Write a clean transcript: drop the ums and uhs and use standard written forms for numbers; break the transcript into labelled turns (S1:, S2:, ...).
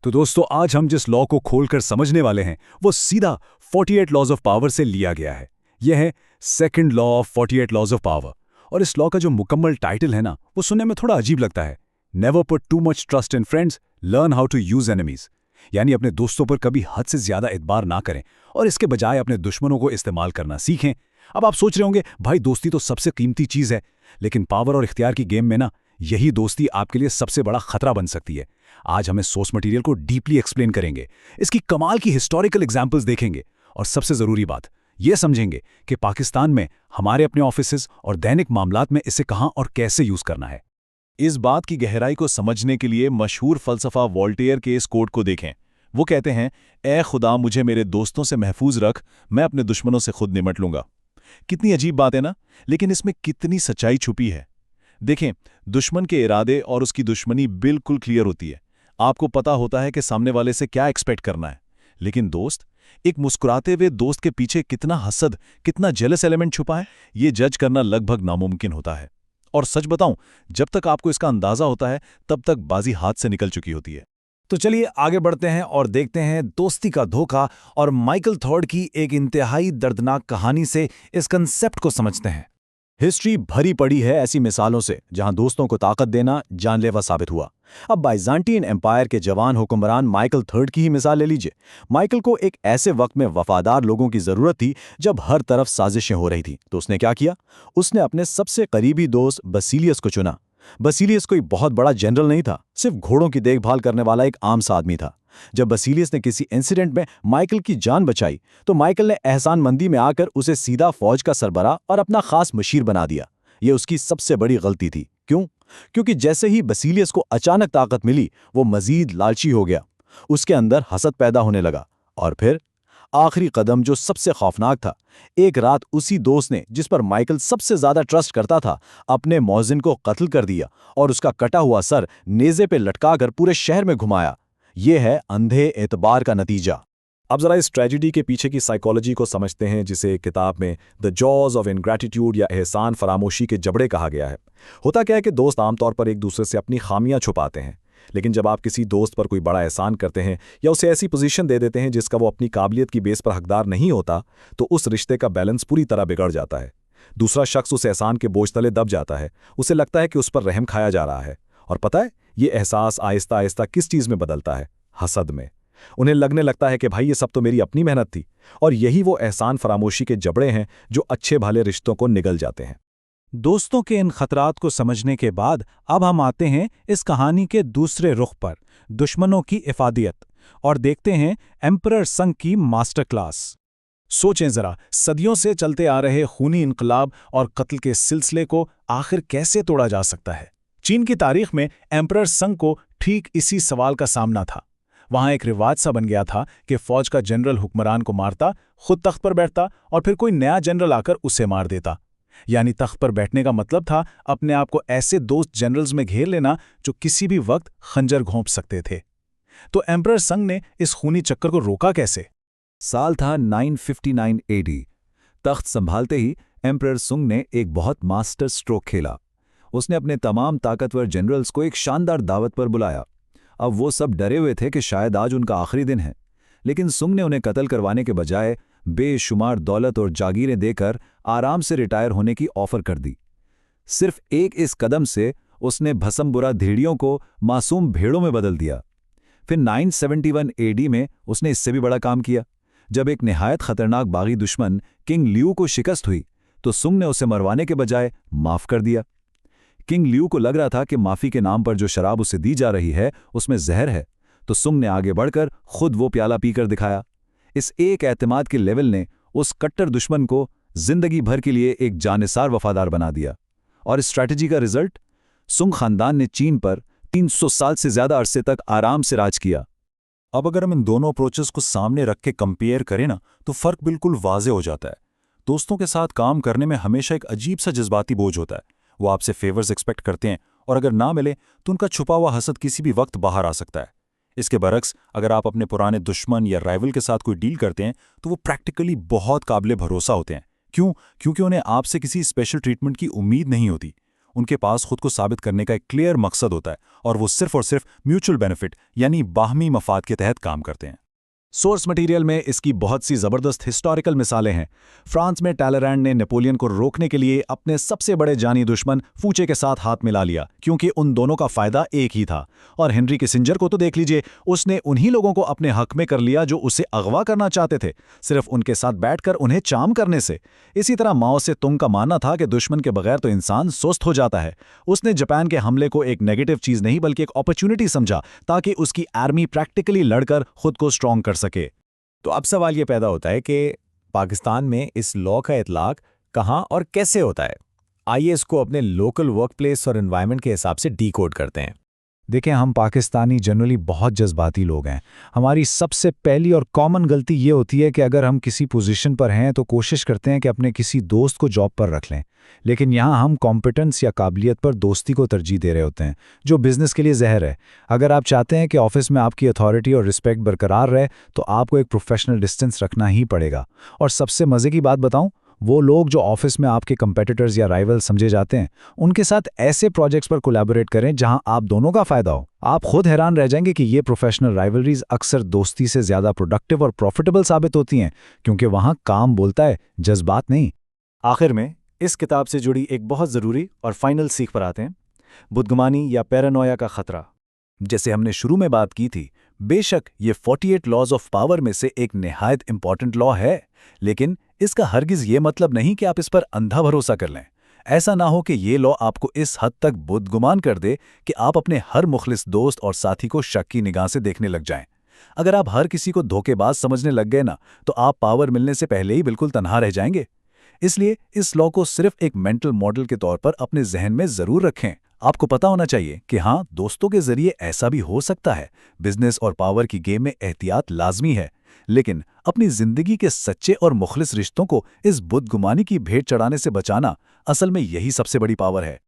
S1: तो दोस्तों आज हम जिस लॉ को खोलकर समझने वाले हैं वो सीधा 48 लॉज ऑफ पावर से लिया गया है। यह है second law of 48 laws of power. और इस लॉ का जो मुकम्मल टाइटल है ना, वो सुनने में थोड़ा अजीब लगता है। Never put too much trust in friends, learn how to use enemies. यानी अपने दोस्तों पर कभी हद से ज्यादा एतबार ना करें और इसके बजाय अपने दुश्मनों को इस्तेमाल करना सीखें। अब आप सोच रहे होंगे भाई दोस्ती तो सबसे कीमती चीज है, लेकिन पावर और इख्तियार की गेम में ना यही दोस्ती आपके लिए सबसे बड़ा खतरा बन सकती है। आज हम इस सोर्स मटेरियल को डीपली एक्सप्लेन करेंगे, इसकी कमाल की हिस्टोरिकल एग्जाम्पल्स देखेंगे और सबसे जरूरी बात यह समझेंगे कि पाकिस्तान में हमारे अपने ऑफिसेज और दैनिक मामलात में इसे कहां और कैसे यूज करना है।
S2: इस बात की गहराई को समझने के लिए मशहूर फलसफा वॉल्टेयर के इस कोट को देखें। वो कहते हैं, ए खुदा मुझे मेरे दोस्तों से महफूज रख, मैं अपने दुश्मनों से खुद निमट लूंगा। कितनी अजीब बात है ना, लेकिन इसमें कितनी सच्चाई छुपी है। देखें, दुश्मन के इरादे और उसकी दुश्मनी बिल्कुल क्लियर होती है। आपको पता होता है कि सामने वाले से क्या एक्सपेक्ट करना है। लेकिन दोस्त, एक मुस्कुराते हुए दोस्त के पीछे कितना हसद, कितना जेलस एलिमेंट छुपा है, ये जज करना लगभग नामुमकिन होता है। और सच बताऊं, जब तक आपको इसका अंदाजा होता है तब तक बाजी हाथ से निकल चुकी होती है।
S3: तो चलिए आगे बढ़ते हैं और देखते हैं दोस्ती का धोखा और माइकल थॉर्ड की एक इंतहाई दर्दनाक कहानी से इस कंसेप्ट को समझते हैं। हिस्ट्री भरी पड़ी है ऐसी मिसालों से जहां दोस्तों को ताकत देना जानलेवा साबित हुआ। अब बाइज़ांटीन एम्पायर के जवान हुक्मरान माइकल थर्ड की ही मिसाल ले लीजिए। माइकल को एक ऐसे वक्त में वफादार लोगों की जरूरत थी जब हर तरफ साजिशें हो रही थी, तो उसने क्या किया? उसने अपने सबसे करीबी दोस्त बसीलियस को चुना। बसीलियस कोई बहुत बड़ा जनरल नहीं था, सिर्फ घोड़ों की देखभाल करने वाला एक आम सा आदमी था। जब बसीलियस ने किसी इंसिडेंट में माइकल की जान बचाई तो माइकल ने एहसानमंदी में आकर उसे सीधा फौज का सरबराह और अपना खास मशीर बना दिया। यह उसकी सबसे बड़ी गलती थी। क्यों? क्योंकि जैसे ही बसीलियस को अचानक ताकत मिली, वो मजीद लालची हो गया। उसके अंदर हसद पैदा होने लगा। और फिर आखिरी कदम जो सबसे खौफनाक था, एक रात उसी दोस्त ने जिस पर माइकल सबसे ज्यादा ट्रस्ट करता था, अपने मौजिन को कत्ल कर दिया और उसका कटा हुआ सर नेज़े पे लटकाकर पूरे शहर में घुमाया। यह है अंधे एतबार का नतीजा।
S1: अब जरा इस ट्रेजेडी के पीछे की साइकोलॉजी को समझते हैं, जिसे किताब में द जॉज ऑफ इनग्रैटिट्यूड या एहसान फरामोशी के जबड़े कहा गया है। होता क्या है कि दोस्त आमतौर पर एक दूसरे से अपनी खामियां छुपाते हैं, लेकिन जब आप किसी दोस्त पर कोई बड़ा एहसान करते हैं या उसे ऐसी पोजीशन दे देते हैं जिसका वो अपनी काबिलियत की बेस पर हकदार नहीं होता, तो उस रिश्ते का बैलेंस पूरी तरह बिगड़ जाता है। दूसरा शख्स उस एहसान के बोझ तले दब जाता है। उसे लगता है कि उस पर रहम खाया जा रहा है। और पता है, ये एहसास आहिस्ता आहिस्ता किस चीज़ में बदलता है? हसद में। उन्हें लगने लगता है कि भाई ये सब तो मेरी अपनी मेहनत थी। और यही वो एहसान फरामोशी के जबड़े हैं जो अच्छे भले रिश्तों को निगल जाते हैं।
S3: दोस्तों के इन खतरात को समझने के बाद अब हम आते हैं इस कहानी के दूसरे रुख पर, दुश्मनों की इफादियत, और देखते हैं एम्परर संग की मास्टर क्लास। सोचें जरा, सदियों से चलते आ रहे खूनी इनकलाब और कत्ल के सिलसिले को आखिर कैसे तोड़ा जा सकता है? चीन की तारीख में एम्परर संग को ठीक इसी सवाल का सामना था। वहां एक रिवाज सा बन गया था कि फौज का जनरल हुक्मरान को मारता, खुद तख्त पर बैठता और फिर कोई नया जनरल आकर उसे मार देता। यानी तख्त पर बैठने का मतलब था अपने आप को ऐसे दोस्त जनरल्स में घेर लेना जो किसी भी वक्त खंजर घोंप सकते थे। तो एम्परर संग ने इस खूनी चक्कर को रोका कैसे?
S4: साल था 959 एडी। तख्त संभालते ही एम्परर सुंग ने एक बहुत मास्टर स्ट्रोक खेला। उसने अपने तमाम ताकतवर जनरल्स को एक शानदार दावत पर बुलाया। अब वो सब डरे हुए थे कि शायद आज उनका आखिरी दिन है, लेकिन सुंग ने उन्हें कत्ल करवाने के बजाय बेशुमार दौलत और जागीरें देकर आराम से रिटायर होने की ऑफर कर दी। सिर्फ एक इस कदम से उसने भसमबुरा भेड़ियों को मासूम भेड़ों में बदल दिया। फिर 971 एडी में उसने इससे भी बड़ा काम किया। जब एक निहायत खतरनाक बागी दुश्मन किंग लियू को शिकस्त हुई तो सुंग ने उसे मरवाने के बजाय माफ कर दिया। किंग लियू को लग रहा था कि माफी के नाम पर जो शराब उसे दी जा रही है उसमें जहर है, तो सुंग ने आगे बढ़कर खुद वो प्याला पीकर दिखाया। इस एक एतमाद के लेवल ने उस कट्टर दुश्मन को जिंदगी भर के लिए एक जानिसार वफादार बना दिया। और इस स्ट्रैटेजी का रिजल्ट, सुंग खानदान ने चीन पर 300 साल से ज्यादा अरसे तक आराम से राज किया।
S1: अब अगर हम इन दोनों अप्रोचेस को सामने रख के कंपेयर करें ना, तो फर्क बिल्कुल वाजे हो जाता है। दोस्तों के साथ काम करने में हमेशा एक अजीब सा जज्बाती बोझ होता है। वो आपसे फेवर्स एक्सपेक्ट करते हैं और अगर ना मिले तो उनका छुपा हुआ हसद किसी भी वक्त बाहर आ सकता है। इसके बरक्स अगर आप अपने पुराने दुश्मन या राइवल के साथ कोई डील करते हैं तो वो प्रैक्टिकली बहुत काबिले भरोसा होते हैं। क्यों? क्योंकि उन्हें आपसे किसी स्पेशल ट्रीटमेंट की उम्मीद नहीं होती।
S3: उनके पास खुद को साबित करने का एक क्लियर मकसद होता है और वो सिर्फ और सिर्फ म्यूचुअल बेनिफिट यानी बाहमी मफाद के तहत काम करते हैं। सोर्स मटेरियल में इसकी बहुत सी जबरदस्त हिस्टोरिकल मिसालें हैं। फ्रांस में टैलेरैंड ने नेपोलियन को रोकने के लिए अपने सबसे बड़े जानी दुश्मन फूचे के साथ हाथ मिला लिया, क्योंकि उन दोनों का फायदा एक ही था। और हेनरी किसिंजर को तो देख लीजिए, उसने उन्हीं लोगों को अपने हक में कर लिया जो उसे अगवा करना चाहते थे, सिर्फ उनके साथ बैठकर उन्हें चाम करने से। इसी तरह माओ से तुंग का मानना था कि दुश्मन के बगैर तो इंसान सुस्त हो जाता है। उसने जापान के हमले को एक नेगेटिव चीज नहीं बल्कि एक अपॉर्चुनिटी समझा, ताकि उसकी आर्मी प्रैक्टिकली लड़कर खुद को स्ट्रांग कर सके।
S4: तो अब सवाल ये पैदा होता है कि पाकिस्तान में इस लॉ का इतलाक कहाँ और कैसे होता है। आइए इसको अपने लोकल वर्कप्लेस और एनवायरनमेंट के हिसाब से डीकोड करते हैं।
S3: देखें, हम पाकिस्तानी जनरली बहुत जज्बाती लोग हैं। हमारी सबसे पहली और कॉमन गलती ये होती है कि अगर हम किसी पोजीशन पर हैं तो कोशिश करते हैं कि अपने किसी दोस्त को जॉब पर रख लें, लेकिन यहाँ हम कॉम्पिटेंस या काबिलियत पर दोस्ती को तरजीह दे रहे होते हैं, जो बिजनेस के लिए जहर है। अगर आप चाहते हैं कि ऑफिस में आपकी अथॉरिटी और रिस्पेक्ट बरकरार रहे तो आपको एक प्रोफेशनल डिस्टेंस रखना ही पड़ेगा। और सबसे मज़े की बात बताऊं, वो लोग जो ऑफिस में आपके कंपेटिटर्स या राइवल समझे जाते हैं, उनके साथ ऐसे प्रोजेक्ट्स पर कोलैबोरेट करें जहां आप दोनों का फायदा हो। आप खुद हैरान रह जाएंगे कि ये प्रोफेशनल राइवलरीज अक्सर दोस्ती से ज़्यादा प्रोडक्टिव और प्रॉफिटेबल साबित होती हैं, क्योंकि वहां काम बोलता है, जज्बात नहीं। आखिर में इस किताब से जुड़ी एक बहुत ज़रूरी और फाइनल सीख पर आते हैं, बुद्गुमानी या पैरानोया का खतरा। जैसे हमने शुरू में बात की थी, बेशक ये 48 लॉज ऑफ पावर में से एक निहायत इंपॉर्टेंट लॉ है, लेकिन इसका हरगिज ये मतलब नहीं कि आप इस पर अंधा भरोसा कर लें। ऐसा ना हो कि ये लॉ आपको इस हद तक बुद्गुमान कर दे कि आप अपने हर मुखलिस दोस्त और साथी को शक की निगाह से देखने लग जाएं। अगर आप हर किसी को धोखेबाज समझने लग गए ना, तो आप पावर मिलने से पहले ही बिल्कुल तन्हा रह जाएंगे। इसलिए इस लॉ को सिर्फ एक मेंटल मॉडल के तौर पर अपने जहन में जरूर रखें। आपको पता होना चाहिए कि हाँ, दोस्तों के जरिए ऐसा भी हो सकता है। बिजनेस और पावर की गेम में एहतियात लाजमी है, लेकिन अपनी जिंदगी के सच्चे और मुखलिस रिश्तों को इस बुद्गुमानी की भेंट चढ़ाने से बचाना असल में यही सबसे बड़ी पावर है।